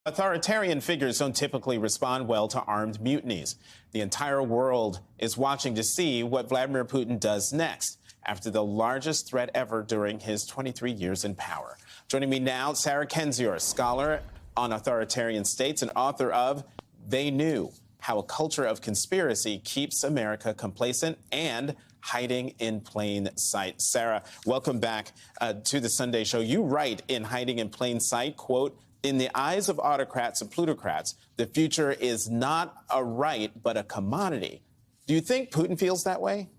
Authoritarian figures don't typically respond well to armed mutinies. The entire world is watching to see what Vladimir Putin does next after the largest threat ever during his 23 years in power. Joining me now, Sarah Kendzior, scholar on authoritarian states and author of They Knew: How a Culture of Conspiracy Keeps America Complacent and Hiding in Plain Sight. Sarah, welcome back to the Sunday Show. You write in Hiding in Plain Sight, quote, "In the eyes of autocrats and plutocrats, the future is not a right, but a commodity." Do you think Putin feels that way?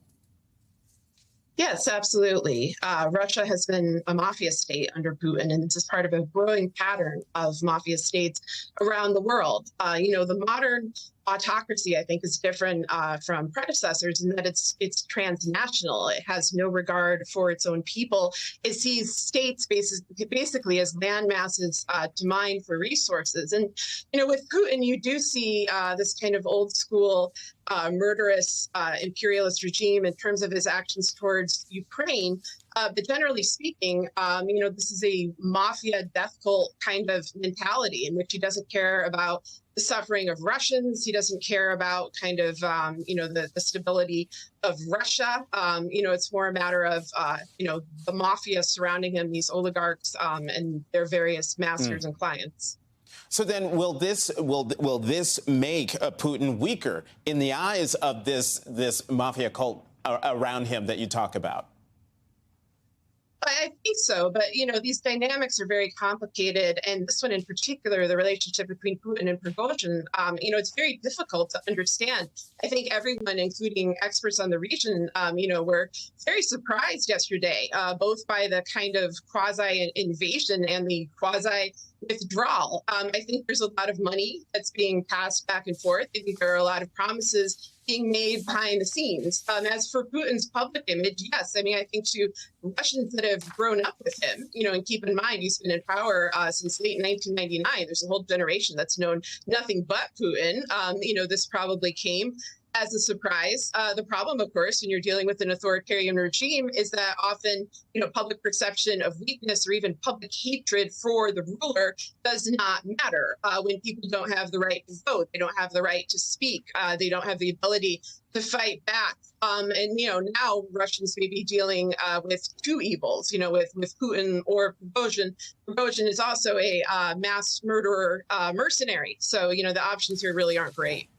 Yes, absolutely. Russia has been a mafia state under Putin, and this is part of a growing pattern of mafia states around the world. The modern autocracy, I think, is different from predecessors in that it's transnational. It has no regard for its own people. It sees states basically as land masses to mine for resources. And, with Putin, you do see this kind of old school murderous imperialist regime in terms of his actions towards Ukraine. But generally speaking, this is a mafia death cult kind of mentality in which he doesn't care about the suffering of Russians. He doesn't care about the stability of Russia. It's more a matter of, the mafia surrounding him, these oligarchs and their various masters and clients. So then, will this make Putin weaker in the eyes of this mafia cult around him that you talk about? I think so, but these dynamics are very complicated, and this one in particular, the relationship between Putin and Prigozhin, it's very difficult to understand. I think everyone, including experts on the region, were very surprised yesterday, both by the kind of quasi-invasion and the quasi-withdrawal. I think there's a lot of money that's being passed back and forth. I think there are a lot of promises being made behind the scenes. As for Putin's public image, yes, I think to Russians that have grown up with him, and keep in mind, he's been in power since late 1999. There's a whole generation that's known nothing but Putin. This probably came as a surprise. The problem, of course, when you're dealing with an authoritarian regime is that often, public perception of weakness or even public hatred for the ruler does not matter when people don't have the right to vote. They don't have the right to speak. They don't have the ability to fight back. Now Russians may be dealing with two evils, with Putin or Prigozhin. Prigozhin is also a mass murderer mercenary. So, the options here really aren't great.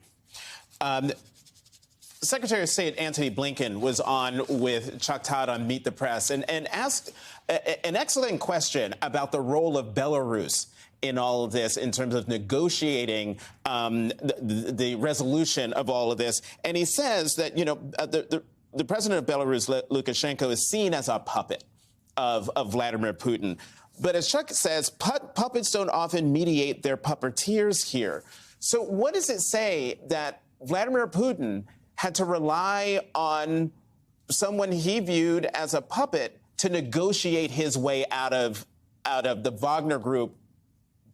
Secretary of State Antony Blinken was on with Chuck Todd on Meet the Press and asked an excellent question about the role of Belarus in all of this in terms of negotiating the resolution of all of this. And he says that, the president of Belarus, Lukashenko, is seen as a puppet of Vladimir Putin. But as Chuck says, puppets don't often mediate their puppeteers here. So what does it say that Vladimir Putin had to rely on someone he viewed as a puppet to negotiate his way out of the Wagner Group,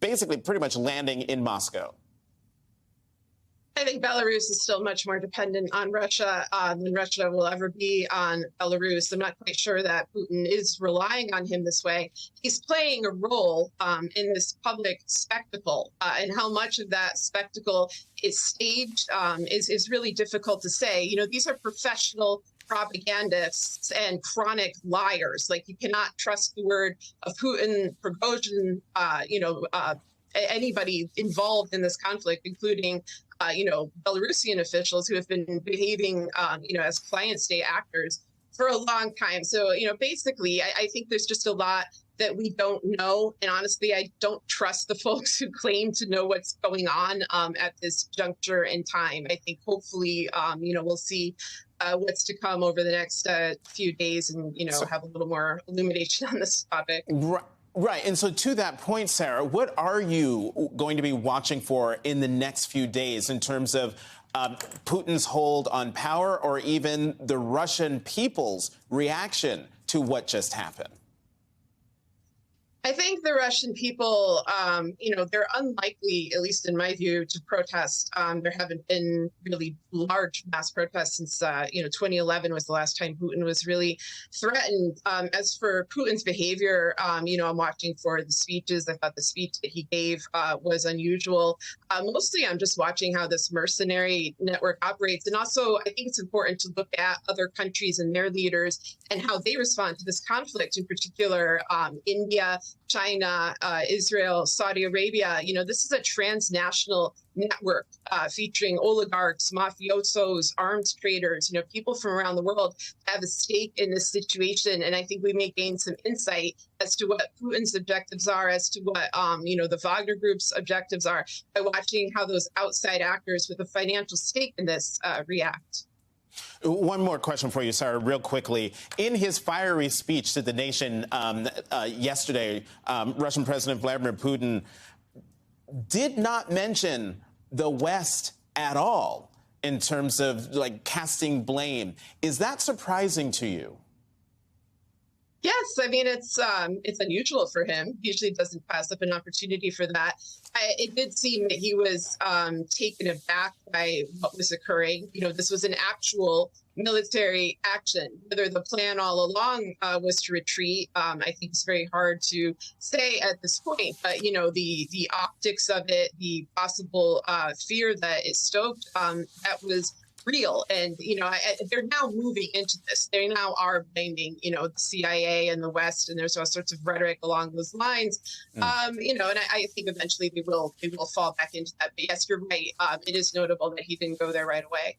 basically pretty much landing in Moscow? I think Belarus is still much more dependent on Russia than Russia will ever be on Belarus. I'm not quite sure that Putin is relying on him this way. He's playing a role in this public spectacle, and how much of that spectacle is staged is really difficult to say. These are professional propagandists and chronic liars. Like, you cannot trust the word of Putin, Prigozhin, anybody involved in this conflict, including Belarusian officials who have been behaving, as client state actors for a long time. So, basically, I think there's just a lot that we don't know. And honestly, I don't trust the folks who claim to know what's going on at this juncture in time. I think hopefully, we'll see what's to come over the next few days and, have a little more illumination on this topic. Right. And so to that point, Sarah, what are you going to be watching for in the next few days in terms of Putin's hold on power or even the Russian people's reaction to what just happened? I think the Russian people, they're unlikely, at least in my view, to protest. There haven't been really large mass protests since, 2011 was the last time Putin was really threatened. As for Putin's behavior, I'm watching for the speeches. I thought the speech that he gave was unusual. Mostly, I'm just watching how this mercenary network operates. And also, I think it's important to look at other countries and their leaders and how they respond to this conflict, in particular, India, China, Israel, Saudi Arabia. This is a transnational network featuring oligarchs, mafiosos, arms traders, people from around the world have a stake in this situation. And I think we may gain some insight as to what Putin's objectives are, as to what, the Wagner Group's objectives are, by watching how those outside actors with a financial stake in this react. One more question for you, Sarah, real quickly. In his fiery speech to the nation yesterday, Russian President Vladimir Putin did not mention the West at all in terms of casting blame. Is that surprising to you? Yes, I mean, it's unusual for him. Usually doesn't pass up an opportunity for that. It did seem that he was taken aback by what was occurring. This was an actual military action. Whether the plan all along was to retreat, I think it's very hard to say at this point. But, the optics of it, the possible fear that it stoked, that was real. And, they're now moving into this. They now are blaming, the CIA and the West, and there's all sorts of rhetoric along those lines. And I think eventually they will fall back into that. But yes, you're right. It is notable that he didn't go there right away.